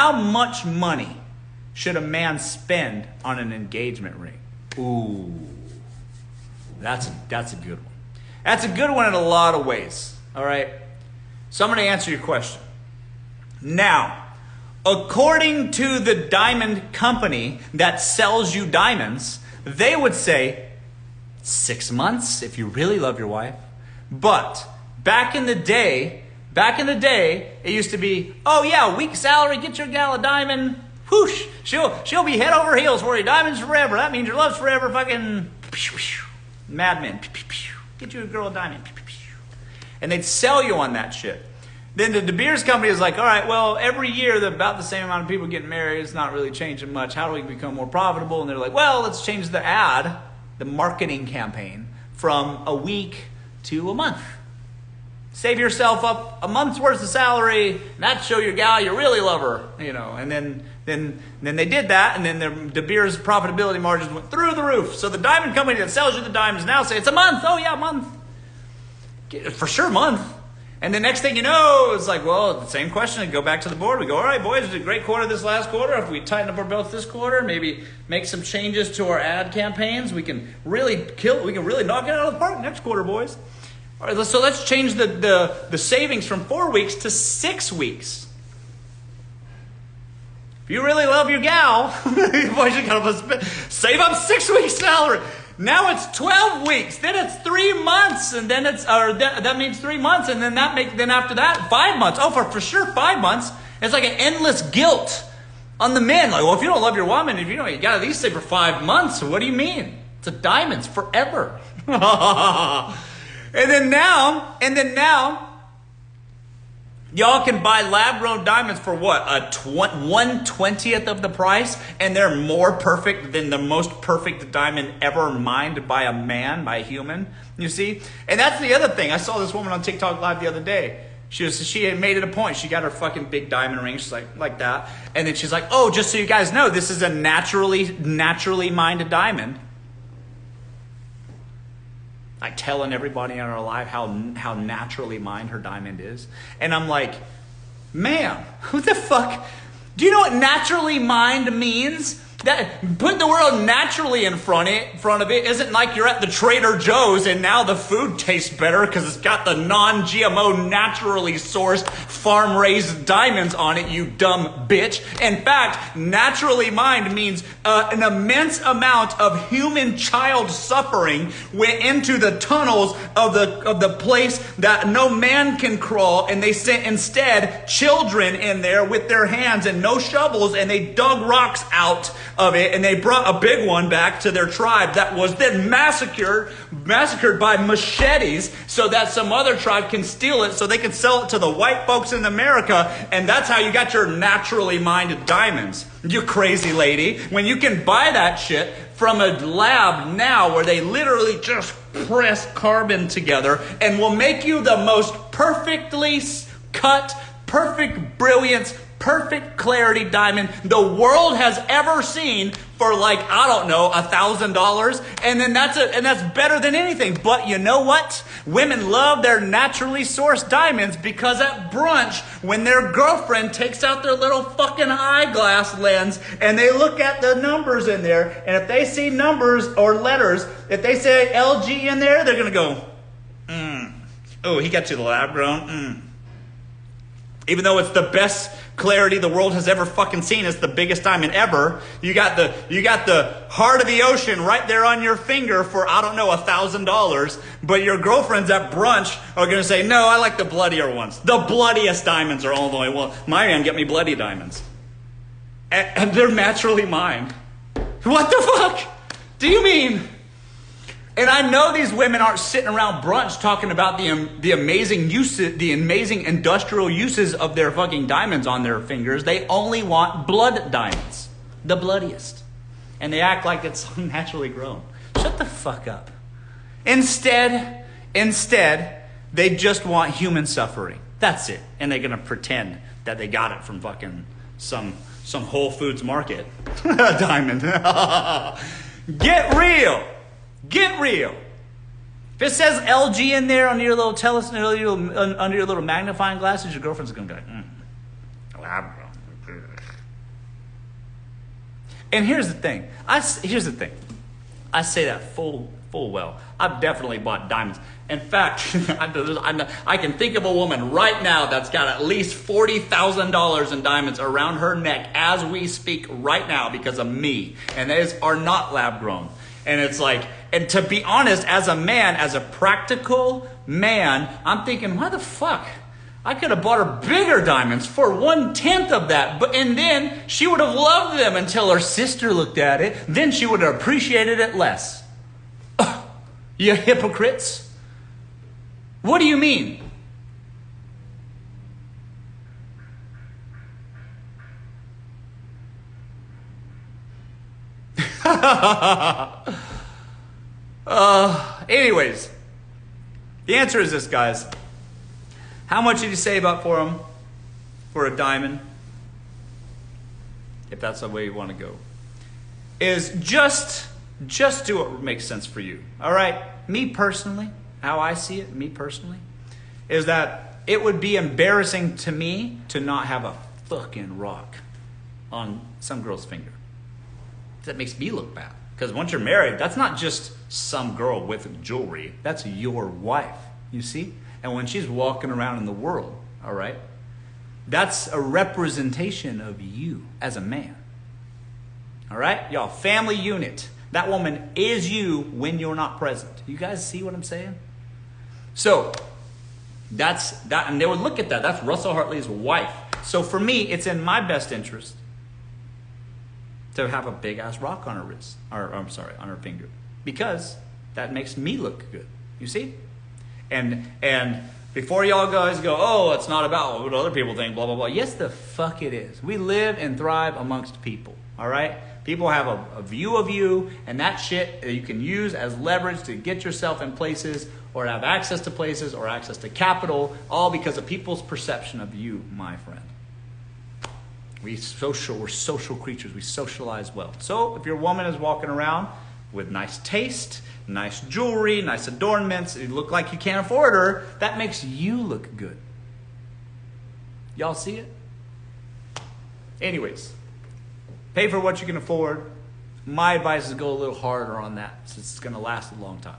how much money should a man spend on an engagement ring? Ooh, that's a good one. That's a good one in a lot of ways, all right? So I'm going to answer your question. Now, according to the diamond company that sells you diamonds, they would say 6 months if you really love your wife. But back in the day, it used to be, oh yeah, week salary, get your gal a diamond, whoosh, she'll be head over heels for you, diamonds forever. That means your love's forever, fucking Mad Men. Get you a girl a diamond. And they'd sell you on that shit. Then the De Beers company is like, all right, well, every year about the same amount of people getting married. It's not really changing much. How do we become more profitable? And they're like, well, let's change the ad, the marketing campaign, from a week to a month. Save yourself up a month's worth of salary, and that show your gal you really love her, you know. And then they did that, and then the De Beers profitability margins went through the roof. So the diamond company that sells you the diamonds now say it's a month. Oh yeah, a month. For sure, month. And the next thing you know, it's like, well, the same question. Go back to the board. We go, all right, boys, we did a great quarter this last quarter. If we tighten up our belts this quarter, maybe make some changes to our ad campaigns, we can really knock it out of the park next quarter, boys. All right, so let's change the savings from 4 weeks to 6 weeks. If you really love your gal, boys, you gotta save up 6 weeks' salary. Now it's 12 weeks, then it's 3 months, and then that means 3 months, and then after that, 5 months. Oh, for sure, 5 months. It's like an endless guilt on the men. Like, well, if you don't love your woman, you gotta at least save for 5 months. What do you mean? It's a diamonds forever. And then now, y'all can buy lab-grown diamonds for what? 1/20th of the price, and they're more perfect than the most perfect diamond ever mined by a man, by a human. You see? And that's the other thing. I saw this woman on TikTok Live the other day. She had made it a point. She got her fucking big diamond ring. She's like that. And then she's like, oh, just so you guys know, this is a naturally mined diamond. Like telling everybody in her life how naturally mined her diamond is. And I'm like, ma'am, who the fuck? Do you know what naturally mined means? That put the word naturally in front of it isn't like you're at the Trader Joe's and now the food tastes better because it's got the non-GMO, naturally sourced, farm-raised diamonds on it, you dumb bitch. In fact, naturally mined means an immense amount of human child suffering went into the tunnels of the place that no man can crawl, and they sent instead children in there with their hands and no shovels, and they dug rocks out of it, and they brought a big one back to their tribe that was then massacred by machetes so that some other tribe can steal it so they can sell it to the white folks in America, and that's how you got your naturally mined diamonds. You crazy lady. When you can buy that shit from a lab now where they literally just press carbon together and will make you the most perfectly cut, perfect brilliance, perfect clarity diamond the world has ever seen for $1,000, and then that's better than anything. But you know what? Women love their naturally sourced diamonds because at brunch, when their girlfriend takes out their little fucking eyeglass lens and they look at the numbers in there, and if they see numbers or letters, if they say LG in there, they're gonna go, oh, he got you the lab grown. Even though it's the best clarity the world has ever fucking seen, it's the biggest diamond ever. You got the heart of the ocean right there on your finger for, $1,000. But your girlfriends at brunch are going to say, no, I like the bloodier ones. The bloodiest diamonds are all the way. Well, my man get me bloody diamonds. And they're naturally mined. What the fuck do you mean? And I know these women aren't sitting around brunch talking about the amazing uses, the amazing industrial uses of their fucking diamonds on their fingers. They only want blood diamonds, the bloodiest. And they act like it's naturally grown. Shut the fuck up. Instead, they just want human suffering. That's it. And they're going to pretend that they got it from fucking some Whole Foods market. Diamond. Get real. Get real. If it says LG in there under your little under your little magnifying glasses, your girlfriend's gonna be like, lab grown. And here's the thing. I say that full well. I've definitely bought diamonds. In fact, I can think of a woman right now that's got at least $40,000 in diamonds around her neck as we speak right now because of me. And those are not lab grown. And it's like, and to be honest, as a man, as a practical man, I'm thinking, why the fuck? I could have bought her bigger diamonds for 1/10 of that. And then she would have loved them until her sister looked at it. Then she would have appreciated it less. You hypocrites. What do you mean? Anyways, the answer is this, guys. How much did you say about for a diamond? If that's the way you want to go, is just do what makes sense for you. All right. Me personally, how I see it, is that it would be embarrassing to me to not have a fucking rock on some girl's finger. That makes me look bad. Because once you're married, that's not just some girl with jewelry. That's your wife, you see? And when she's walking around in the world, all right, that's a representation of you as a man. All right? Y'all, family unit. That woman is you when you're not present. You guys see what I'm saying? So, that's that. And they would look at that. That's Russell Hartley's wife. So for me, it's in my best interest to have a big ass rock on her wrist, or I'm sorry, on her finger, because that makes me look good. You see? And before y'all guys go, oh, it's not about what other people think, blah blah blah. Yes, the fuck it is. We live and thrive amongst people. All right? People have a view of you, and that shit you can use as leverage to get yourself in places, or have access to places, or access to capital, all because of people's perception of you, my friend. We're social creatures. We socialize well. So if your woman is walking around with nice taste, nice jewelry, nice adornments, you look like you can't afford her, that makes you look good. Y'all see it? Anyways, pay for what you can afford. My advice is go a little harder on that, since it's going to last a long time.